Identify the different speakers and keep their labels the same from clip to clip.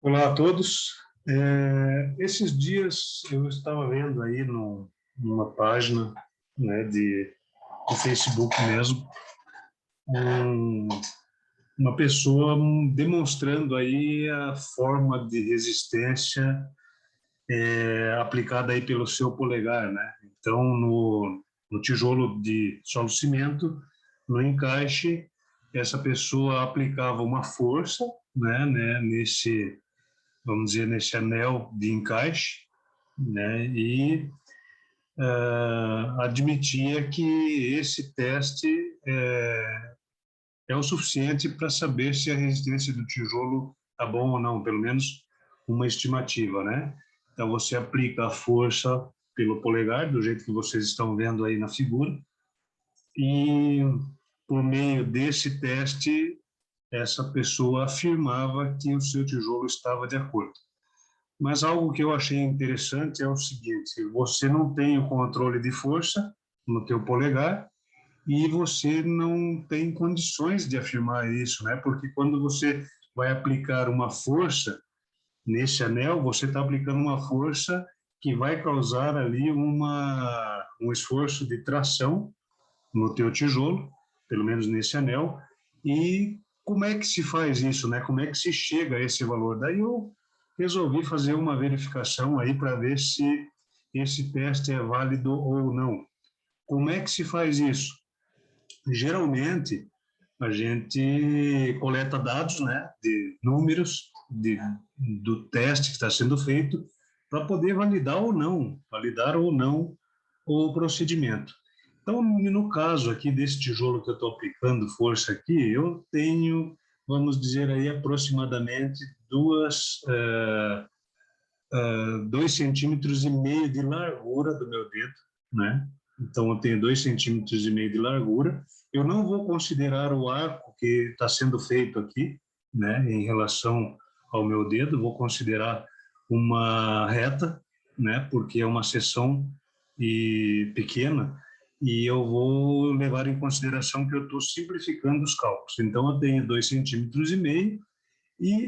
Speaker 1: Olá a todos. Esses dias eu estava vendo aí numa página, né, de Facebook mesmo, um- uma pessoa demonstrando aí a forma de resistência aplicada aí pelo seu polegar, né? Então, no tijolo de solo cimento, no encaixe, essa pessoa aplicava uma força, né, nesse, vamos dizer, nesse anel de encaixe, né? E admitia que esse teste é o suficiente para saber se a resistência do tijolo está bom ou não, pelo menos uma estimativa, né? Então você aplica a força pelo polegar, do jeito que vocês estão vendo aí na figura, e por meio desse teste essa pessoa afirmava que o seu tijolo estava de acordo. Mas algo que eu achei interessante é o seguinte: você não tem o controle de força no teu polegar e você não tem condições de afirmar isso, né? Porque quando você vai aplicar uma força nesse anel, você está aplicando uma força que vai causar ali um esforço de tração no teu tijolo, pelo menos nesse anel. E como é que se faz isso, né? Como é que se chega a esse valor? Daí eu resolvi fazer uma verificação aí para ver se esse teste é válido ou não. Como é que se faz isso? Geralmente, a gente coleta dados, né, de números do teste que está sendo feito para poder validar ou não o procedimento. Então, no caso aqui desse tijolo que eu estou aplicando força aqui, eu tenho, vamos dizer aí, aproximadamente 2,5 centímetros de largura do meu dedo, né? Então, eu tenho 2,5 centímetros de largura. Eu não vou considerar o arco que está sendo feito aqui, né, em relação ao meu dedo, vou considerar uma reta, né, porque é uma seção pequena, e eu vou levar em consideração que eu estou simplificando os cálculos. Então, eu tenho 2,5 centímetros e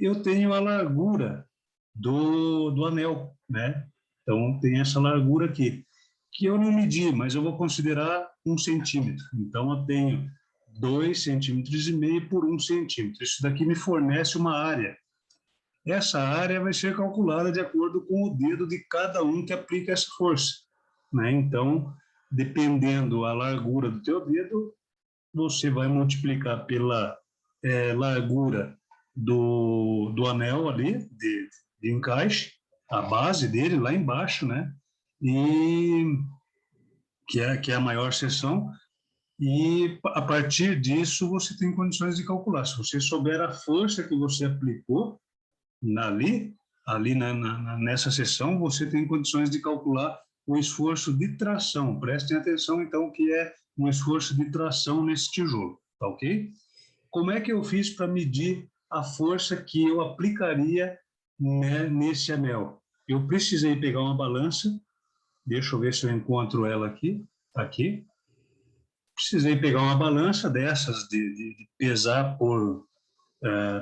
Speaker 1: eu tenho a largura do anel, né? Então, tem essa largura aqui, que eu não medi, mas eu vou considerar 1 centímetro. Então, eu tenho 2,5 centímetros por 1 centímetro. Isso daqui me fornece uma área. Essa área vai ser calculada de acordo com o dedo de cada um que aplica essa força, né? Então, dependendo a largura do teu dedo, você vai multiplicar pela largura do anel ali, de encaixe, a base dele lá embaixo, né? E que é a maior seção, e a partir disso você tem condições de calcular. Se você souber a força que você aplicou ali, nessa seção, você tem condições de calcular o esforço de tração. Prestem atenção, então, que é um esforço de tração nesse tijolo, tá ok? Como é que eu fiz para medir a força que eu aplicaria, né, nesse anel? Eu precisei pegar uma balança, deixa eu ver se eu encontro ela aqui, aqui. Precisei pegar uma balança dessas, de pesar por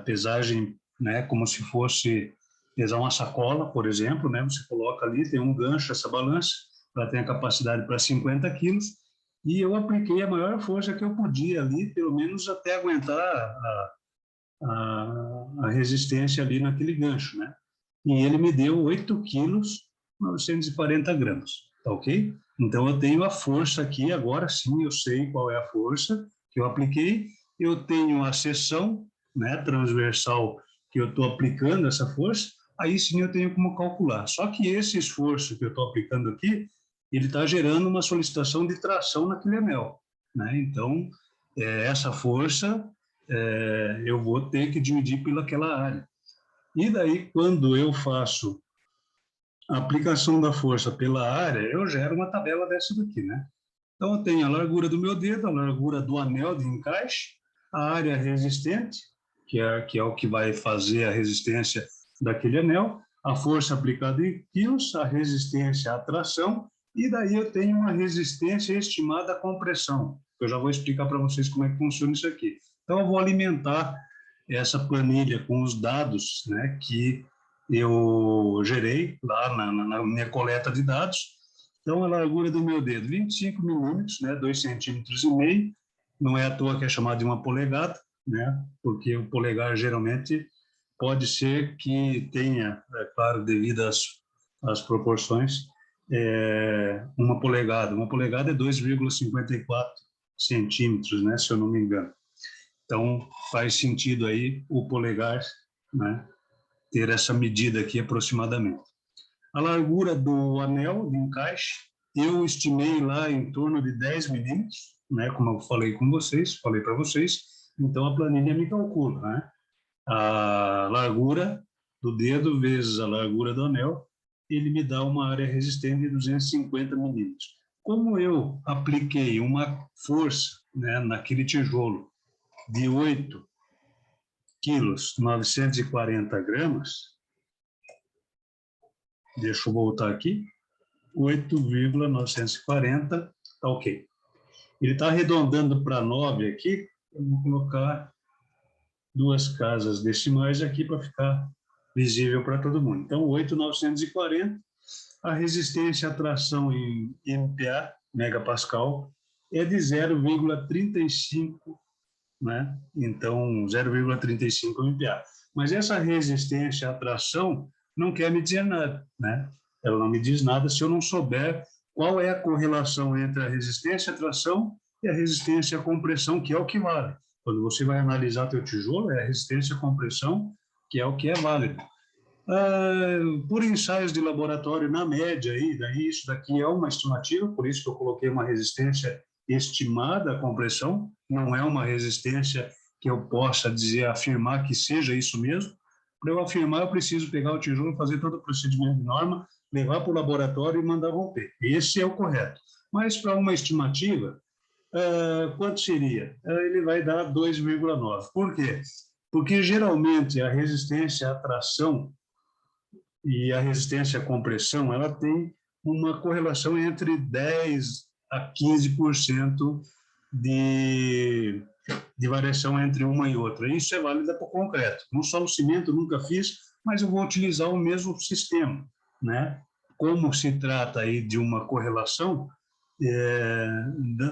Speaker 1: pesagem, né, como se fosse pesar uma sacola, por exemplo, né, você coloca ali, tem um gancho essa balança, ela tem a capacidade para 50 quilos, e eu apliquei a maior força que eu podia ali, pelo menos até aguentar a resistência ali naquele gancho, né? E ele me deu 8 quilos, 940 gramas, tá ok? Então eu tenho a força aqui, agora sim eu sei qual é a força que eu apliquei, eu tenho a seção, né, transversal que eu estou aplicando essa força, aí sim eu tenho como calcular. Só que esse esforço que eu estou aplicando aqui, ele está gerando uma solicitação de tração naquele anel, né? Então, essa força eu vou ter que dividir pelaquela área. E daí, quando eu faço a aplicação da força pela área, eu gero uma tabela dessa daqui, né? Então, eu tenho a largura do meu dedo, a largura do anel de encaixe, a área resistente, que é o que vai fazer a resistência daquele anel, a força aplicada em quilos, a resistência à tração, e daí eu tenho uma resistência estimada à compressão. Eu já vou explicar para vocês como é que funciona isso aqui. Então, eu vou alimentar essa planilha com os dados, né, que eu gerei lá na minha coleta de dados. Então, a largura do meu dedo, 25 milímetros, né, 2,5 centímetros. Não é à toa que é chamado de uma polegada, né, porque o polegar geralmente pode ser que tenha, é claro, devido às proporções, uma polegada. Uma polegada é 2,54 centímetros, né, se eu não me engano. Então, faz sentido aí o polegar, né, ter essa medida aqui aproximadamente. A largura do anel de encaixe, eu estimei lá em torno de 10 milímetros, né, como eu falei para vocês, então a planilha me calcula, né, a largura do dedo vezes a largura do anel, ele me dá uma área resistente de 250 milímetros. Como eu apliquei uma força, né, naquele tijolo de 8 quilos, 940 gramas, deixa eu voltar aqui, 8,940, tá ok. Ele está arredondando para 9 aqui, eu vou colocar 2 casas decimais aqui para ficar visível para todo mundo. Então, 8,940, a resistência à tração em MPa, megapascal, é de 0,35, né? Então, 0,35 MPa. Mas essa resistência à tração não quer me dizer nada, né? Ela não me diz nada se eu não souber qual é a correlação entre a resistência à tração e a resistência à compressão, que é o que vale. Quando você vai analisar teu tijolo, é a resistência à compressão, que é o que é válido. Por ensaios de laboratório, na média, daí isso daqui é uma estimativa, por isso que eu coloquei uma resistência estimada à compressão, não é uma resistência que eu possa dizer, afirmar que seja isso mesmo. Para eu afirmar, eu preciso pegar o tijolo, fazer todo o procedimento de norma, levar para o laboratório e mandar romper. Esse é o correto. Mas para uma estimativa, quanto seria? Ele vai dar 2,9. Por quê? Porque geralmente a resistência à tração e a resistência à compressão, ela tem uma correlação entre 10 a 15% de variação entre uma e outra. Isso é válido para o concreto. No solo cimento nunca fiz, mas eu vou utilizar o mesmo sistema, né? Como se trata aí de uma correlação,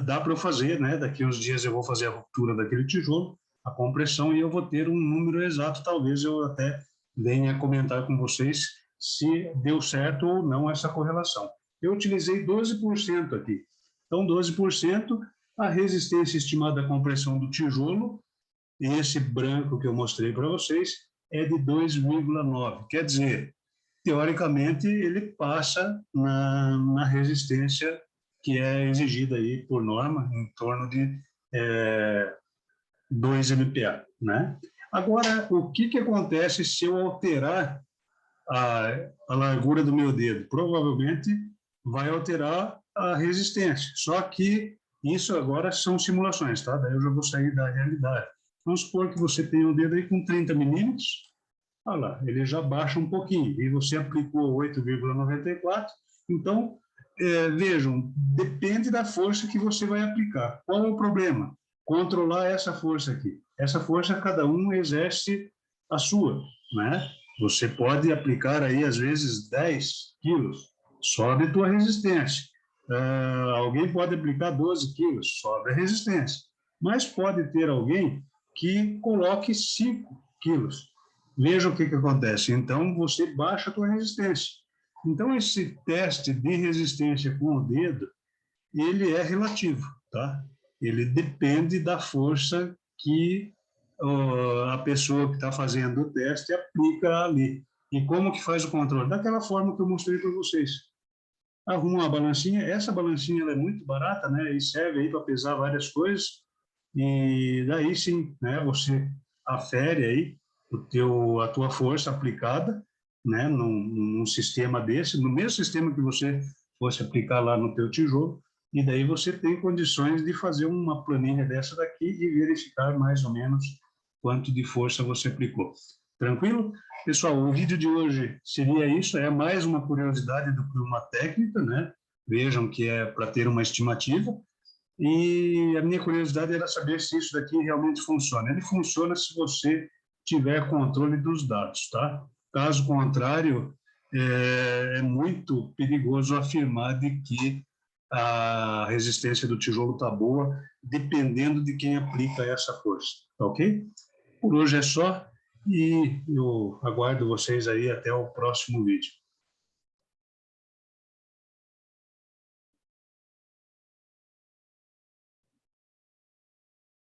Speaker 1: dá para eu fazer, né? Daqui uns dias eu vou fazer a ruptura daquele tijolo, a compressão, e eu vou ter um número exato, talvez eu até venha comentar com vocês se deu certo ou não essa correlação. Eu utilizei 12% aqui. Então, 12%, a resistência estimada à compressão do tijolo, esse branco que eu mostrei para vocês, é de 2,9. Quer dizer, teoricamente, ele passa na resistência que é exigida aí por norma, em torno de 2 MPa, né? Agora, o que acontece se eu alterar a largura do meu dedo? Provavelmente vai alterar a resistência, só que isso agora são simulações, tá? Daí eu já vou sair da realidade. Vamos supor que você tem o dedo aí com 30 milímetros, olha lá, ele já baixa um pouquinho, e você aplicou 8,94, então, vejam, depende da força que você vai aplicar. Qual é o problema? Controlar essa força aqui. Essa força, cada um exerce a sua, né? Você pode aplicar aí, às vezes, 10 quilos, sobe tua resistência. Alguém pode aplicar 12 quilos, sobe a resistência. Mas pode ter alguém que coloque 5 quilos. Veja o que acontece. Então, você baixa a tua resistência. Então, esse teste de resistência com o dedo, ele é relativo, tá? Ele depende da força que a pessoa que está fazendo o teste aplica ali. E como que faz o controle? Daquela forma que eu mostrei para vocês. Arruma uma balancinha. Essa balancinha ela é muito barata, né? E serve aí para pesar várias coisas. E daí sim, né? Você afere aí a tua força aplicada, né? Num sistema desse, no mesmo sistema que você fosse aplicar lá no teu tijolo. E daí você tem condições de fazer uma planilha dessa daqui e verificar mais ou menos quanto de força você aplicou. Tranquilo? Pessoal, o vídeo de hoje seria isso, é mais uma curiosidade do que uma técnica, né? Vejam que é para ter uma estimativa. E a minha curiosidade era saber se isso daqui realmente funciona. Ele funciona se você tiver controle dos dados, tá? Caso contrário, é muito perigoso afirmar de que a resistência do tijolo está boa, dependendo de quem aplica essa força, tá ok? Por hoje é só e eu aguardo vocês aí até o próximo vídeo.